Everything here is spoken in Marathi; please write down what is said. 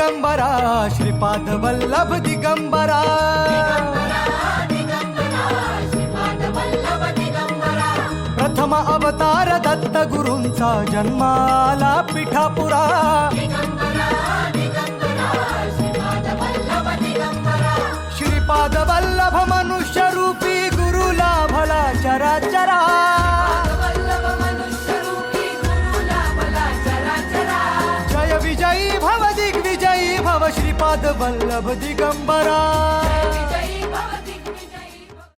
दिगंबरा श्रीपाद वल्लभ दिगंबरा प्रथम अवतार दत्त गुरूंचा जन्माला पिठापुरा श्रीपाद वल्लभ मनुष्य रूपी गुरु लाभला चराचरा जय विजयी भव दिग्विजयी भव श्रीपाद वल्लभ दिगंबरा।